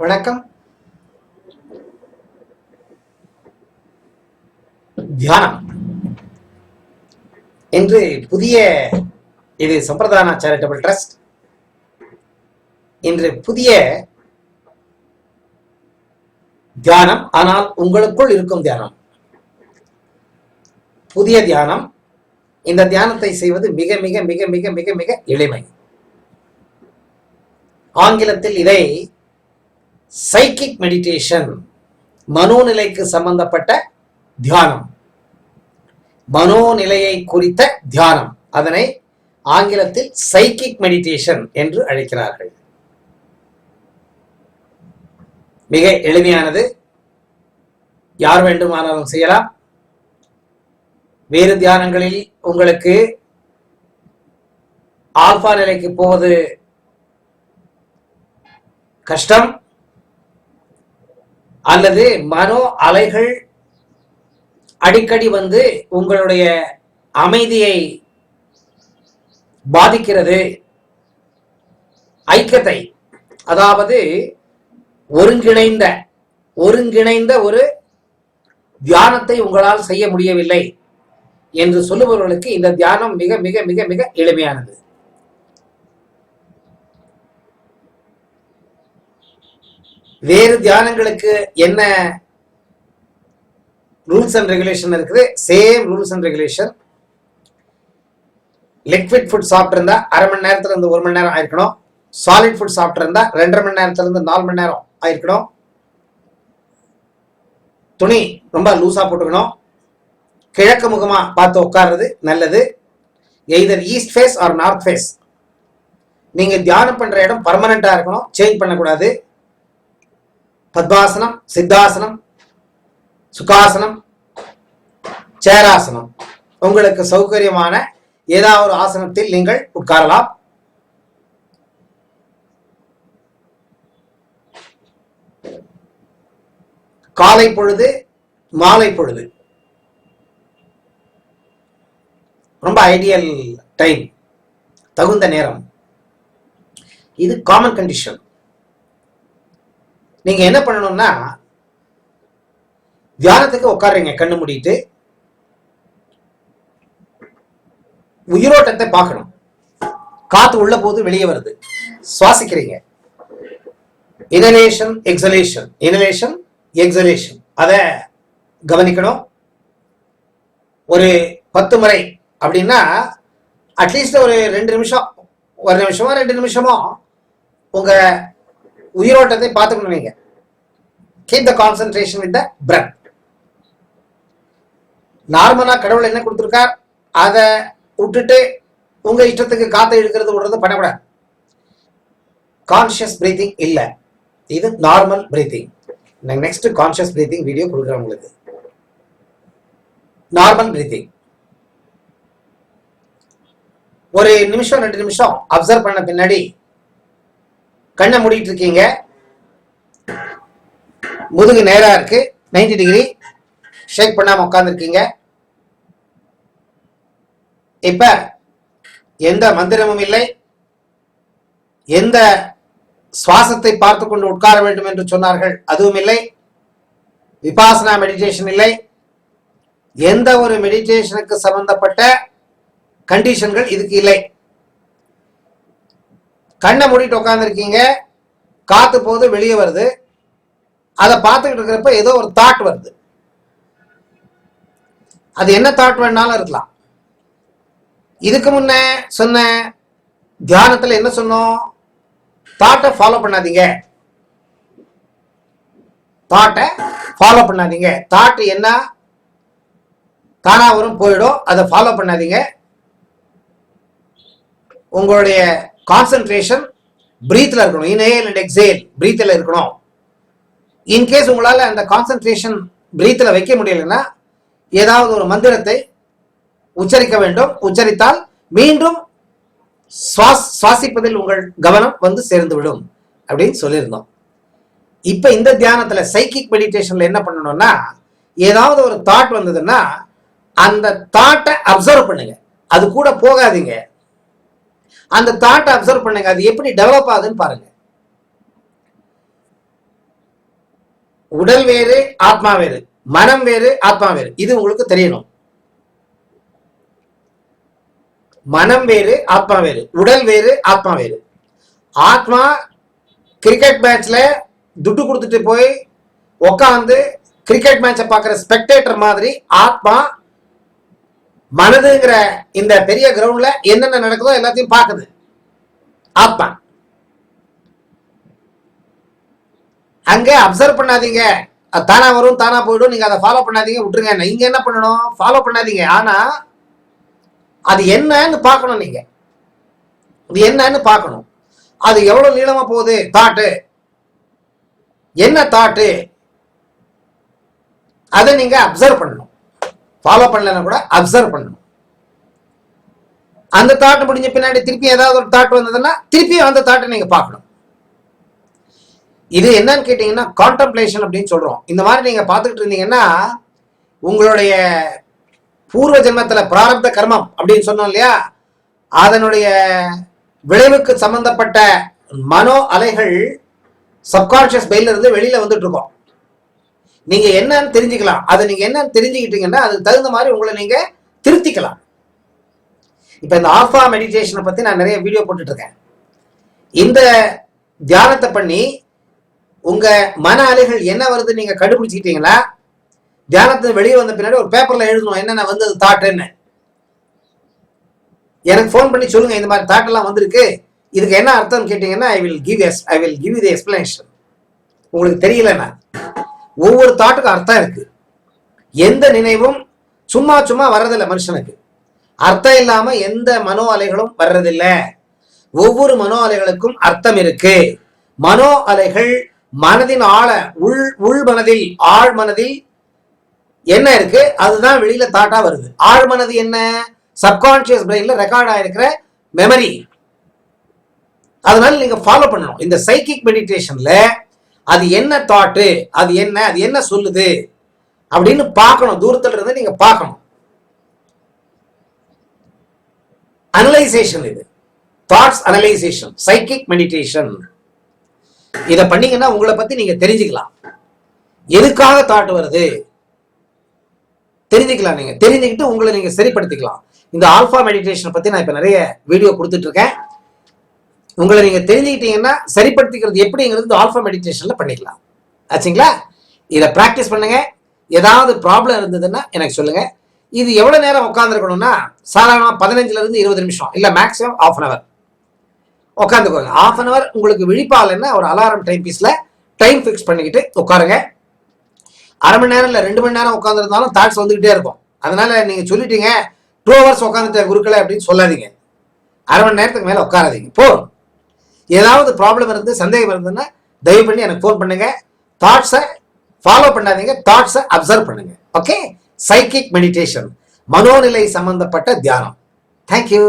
வணக்கம். தியானம் என்று புதிய இது சம்பிரதான சேரிட்டபிள் ட்ரஸ்ட் இன்று புதிய தியானம். ஆனால் உங்களுக்குள் இருக்கும் தியானம் புதிய தியானம். இந்த தியானத்தை செய்வது மிக மிக மிக மிக மிக மிக எளிமை. ஆங்கிலத்தில் இதை சைக்கிக் மெடிடேஷன், மனோநிலைக்கு சம்பந்தப்பட்ட தியானம், மனோநிலையை குறித்த தியானம், அதனை ஆங்கிலத்தில் சைக்கிக் மெடிடேஷன் என்று அழைக்கிறார்கள். மிக எளிமையானது, யார் வேண்டுமானாலும் செய்யலாம். வேறு தியானங்களில் உங்களுக்கு ஆல்பா நிலைக்கு போவது கஷ்டம், அல்லது மனோ அலைகள் அடிக்கடி வந்து உங்களுடைய அமைதியை பாதிக்கிறது, ஐக்கியத்தை, அதாவது ஒருங்கிணைந்த ஒரு தியானத்தை உங்களால் செய்ய முடியவில்லை என்று சொல்லுபவர்களுக்கு இந்த தியானம் மிக மிக மிக மிக எளிமையானது. வேறு தியானங்களுக்கு என்ன ரூல்ஸ் அண்ட் ரெகுலேஷன் இருக்குது? Same rules and regulation. Liquid food சாப்பிட்டு இருந்தா 1/2 மணி நேரத்துல இருந்து 1 மணி நேரம் ஆயிருக்கணும். சாலிட் ஃபுட் சாப்பிட்டு இருந்தா 2.5 மணி நேரத்துல இருந்து 4 மணி நேரம் ஆயிருக்கணும். துணி ரொம்ப லூசா போட்டுக்கணும். கிழக்கு முகமா பார்த்து உட்கார்றது நல்லது. Either east face or north face. நீங்க தியானம் பண்ற இடம் பர்மனண்டா இருக்கணும், சேஞ்ச் பண்ணக்கூடாது. பத்மாசனம், சித்தாசனம், சுகாசனம், சேராசனம், உங்களுக்கு சௌகரியமான ஏதாவது ஒரு ஆசனத்தில் நீங்கள் உட்காரலாம். காலை பொழுது, மாலை பொழுது ரொம்ப ஐடியல் டைம், தகுந்த நேரம். இது காமன் கண்டிஷன். நீங்க என்ன பண்ணணும்னா, தியானத்துக்கு உட்காருங்க, கண்ணு மூடிட்டு உயிரோட்டத்தை பார்க்கணும். காத்து உள்ள போது வெளியே வருது, சுவாசிக்கிறீங்க. இனலேஷன் எக்ஸலேஷன், இனலேஷன் எக்ஸலேஷன், அதை கவனிக்கணும். ஒரு 10 முறை அப்படின்னா அட்லீஸ்ட் ஒரு 2 நிமிஷம், 1 நிமிஷமோ 2 நிமிஷமோ உங்க உயிரோட்டத்தை பார்த்துக்கணும். நீங்க keep the concentration with the breath. நார்மலா கடவுள் என்ன கொடுத்திருக்கார் அதை விட்டுட்டு உங்க இஷ்டத்துக்கு காத்தை இழுக்கிறது விடுறது பண்ணக்கூடாது. கான்சியஸ் பிரீத்திங் இல்ல, இது normal breathing. Next conscious breathing video கொடுக்குறேன் உங்களுக்கு. நார்மல் பிரீத்திங் ஒரு நிமிஷம் 2 நிமிஷம் அப்சர்வ் பண்ண பின்னாடி கண்ணை மூடிட்டு இருக்கீங்க. முதுகு நேரா இருக்கு, 90 டிகிரி, ஷேக் பண்ணாம உட்கார்ந்துருக்கீங்க. இப்ப எந்த மந்திரமும் இல்லை, எந்த சுவாசத்தை பார்த்து கொண்டு உட்கார வேண்டும் என்று சொன்னார்கள் அதுவும் இல்லை, விபாசனா மெடிடேஷன் இல்லை, எந்த ஒரு மெடிடேஷனுக்கு சம்பந்தப்பட்ட கண்டிஷன்கள் இதுக்கு இல்லை. கண்ணை மூடிட்டு உட்கார்ந்துருக்கீங்க, காத்து போது வெளியே வருது, அதை பார்த்துக்கிட்டு இருக்கிறப்ப ஏதோ ஒரு தாட் வருது. அது என்ன தாட் வேணாலும் இருக்கலாம். இதுக்கு முன்ன சொன்ன தியானத்துல என்ன சொன்னோம்? தாட்டை ஃபாலோ பண்ணாதீங்க, தாட்டை ஃபாலோ பண்ணாதீங்க. தாட் என்ன தானா வரும் போயிடும், அதை ஃபாலோ பண்ணாதீங்க. உங்களுடைய கான்சென்ட்ரேஷன் பிரீத்ல இருக்கணும். இன்ஹேல் அண்ட் எக்ஸேல் பிரீத்ல இருக்கணும். இன்கேஸ் உங்களால அந்த கான்சென்ட்ரேஷன் பிரீத்ல வைக்க முடியலன்னா ஏதாவது ஒரு மந்திரத்தை உச்சரிக்க வேண்டும். உச்சரித்தால் மீண்டும் சுவாசிப்பதில் உங்கள் கவனம் வந்து சேர்ந்து விடும் அப்படின்னு சொல்லியிருந்தோம். இப்ப இந்த தியானத்துல சைக்கிக் மெடிடேஷன்ல என்ன பண்ணணும்னா, ஏதாவது ஒரு தாட் வந்ததுன்னா அந்த தாட்டை அப்சர்வ் பண்ணுங்க, அது கூட போகாதீங்க. அந்த தாட்டை அப்சர்வ் பண்ணுங்க, அது எப்படி டெவலப் ஆகுதுன்னு பாருங்க. உடல் வேறு ஆத்மா வேறு, மனம் வேறு ஆத்மா வேறு. இது உங்களுக்கு தெரியணும். மனம் வேறு ஆத்மா வேறு, உடல் வேறு ஆத்மா வேறு. ஆத்மா கிரிக்கெட் மேட்ச்ல துட்டு கொடுத்துட்டு போய் உட்காந்து கிரிக்கெட் மேட்சை பார்க்குற ஸ்பெக்டேட்டர் மாதிரி ஆத்மா மனதுங்கிற இந்த பெரிய கிரவுண்ட்ல என்னென்ன நடக்குதோ எல்லாத்தையும் பார்க்குது ஆத்மா. அங்க அப்சர்வ் பண்ணாதீங்க, அது தானா வரும் தானா போயிடும், நீங்க அதை ஃபாலோ பண்ணாதீங்க, விட்டுருங்க. நீங்க என்ன பண்ணணும்? ஃபாலோ பண்ணாதீங்க. ஆனா அது என்னன்னு பார்க்கணும். நீங்க அது என்னன்னு பார்க்கணும். அது எவ்வளவு நீளமா போகுது தாட்டு, என்ன தாட்டு, அதை நீங்க அப்சர்வ் பண்ணணும். ஃபாலோ பண்ணலன்னா கூட அப்சர்வ் பண்ணணும். அந்த தாட்டு முடிஞ்ச பின்னாடி திருப்பி ஏதாவது ஒரு தாட் வந்ததுன்னா திருப்பியும் அந்த தாட்டை நீங்க பார்க்கணும். இது என்னன்னு கேட்டீங்கன்னா கான்டம்ப்ளேஷன் அப்படின்னு சொல்றோம். இந்த மாதிரி நீங்க பார்த்துக்கிட்டு இருந்தீங்கன்னா உங்களுடைய பூர்வ ஜென்மத்துல பிராரப்த கர்மம் அப்படின்னு சொன்னோம் இல்லையா, அதனுடைய விளைவுக்கு சம்பந்தப்பட்ட மனோ அலைகள் சப்கான்சியஸ் பிரெயின்ல இருந்து வெளியில வந்துட்டு இருக்கோம். நீங்க என்னன்னு தெரிஞ்சுக்கலாம். அதை நீங்க என்னன்னு தெரிஞ்சுக்கிட்டீங்கன்னா அதுக்கு தகுந்த மாதிரி உங்களை நீங்க திருத்திக்கலாம். இப்ப இந்த ஆல்பா மெடிடேஷனை பத்தி நான் நிறைய வீடியோ போட்டுட்டு இருக்கேன். இந்த தியானத்தை பண்ணி உங்க மன அலைகள் என்ன வருது நீங்க கண்டுபிடிச்சிக்கிட்டீங்களா, தியானத்தை வெளியே வந்த பின்னாடி ஒரு பேப்பர்ல எழுதணும் என்னென்ன வந்தது தாட்டுன்னு. எனக்கு ஃபோன் பண்ணி சொல்லுங்க, இந்த மாதிரி தாட்டெல்லாம் வந்திருக்கு, இதுக்கு என்ன அர்த்தம் கேட்டீங்கன்னா I will give you the explanation. உங்களுக்கு தெரியலன்னா ஒவ்வொரு தாட்டுக்கும் அர்த்தம் இருக்கு. எந்த நினைவும் சும்மா சும்மா வர்றதில்லை மனுஷனுக்கு. அர்த்தம் இல்லாம எந்த மனோ அலைகளும் வர்றதில்லை. ஒவ்வொரு மனோ அலைகளுக்கும் அர்த்தம் இருக்கு. மனோ அலைகள் மனதின் உள் மனதில் ஆழ் மனதில் என்ன இருக்கு அதுதான் வெளியில தாட்டா வருது. ஆழ் மனது என்ன? சப்கான்சியஸ் பிரெயின்ல ரெக்கார்ட் ஆயிருக்கிற மெமரி. அதனால நீங்க ஃபாலோ பண்ணணும். இந்த சைக்கிக் மெடிடேஷன்ல அது என்ன தாட்டு, அது என்ன சொல்லுது அப்படின்னு பார்க்கணும். தூரத்துல இருந்து நீங்க பார்க்கணும். அனலைசேஷன், இது தாட்ஸ் அனலைசேஷன், சைக்கிக் மெடிடேஷன். இத பண்ணீங்கன்னா உங்களை பத்தி நீங்க தெரிஞ்சுக்கலாம். எதுக்காக தாட் வருது தெரிஞ்சுக்கலாம். நீங்க தெரிஞ்சுக்கிட்டு உங்களை நீங்க சரிப்படுத்திக்கலாம். இந்த ஆல்பா மெடிடேஷன் பத்தி நான் இப்ப நிறைய வீடியோ கொடுத்துட்டு இருக்கேன். உங்களை நீங்க தெரிஞ்சுக்கிட்டீங்கன்னா சரிப்படுத்திக்கிறது எப்படிங்கிறது ஆல்பா மெடிடேஷன்ல பண்ணிக்கலாம். ஆச்சுங்களா? இதை பிராக்டிஸ் பண்ணுங்க. ஏதாவது ப்ராப்ளம் இருந்ததுன்னா எனக்கு சொல்லுங்க. இது எவ்வளவு நேரம் உட்காந்துருக்கணும்னா சாதாரணமா 15 இருந்து 20 நிமிஷம், இல்ல மேக்ஸிமம் ½ hour உட்காந்துக்கோங்க. ½ hour உங்களுக்கு விழிப்பாலன்னா ஒரு அலாரம் டைம் பீஸ்ல டைம் ஃபிக்ஸ் பண்ணிக்கிட்டு உட்காருங்க. அரை மணி நேரம் இல்ல 2 மணி நேரம் உட்காந்துருந்தாலும் தாட்ஸ் வந்துகிட்டே இருக்கும். அதனால நீங்க சொல்லிட்டீங்க 2 hours உட்காந்துட்டேன் குருக்களை அப்படின்னு சொல்லாதீங்க. அரை மணி நேரத்துக்கு மேல உட்காராதீங்க. போதும். ஏதாவது ப்ராப்ளம் இருந்து சந்தேகம் இருந்ததுன்னா தயவு பண்ணி எனக்கு ஃபோன் பண்ணுங்க. தாட்ஸை ஃபாலோ பண்ணாதீங்க, தாட்ஸை அப்சர்வ் பண்ணுங்க. ஓகே? சைக்கிக் மெடிடேஷன், மனோநிலை சம்பந்தப்பட்ட தியானம். தேங்க்யூ.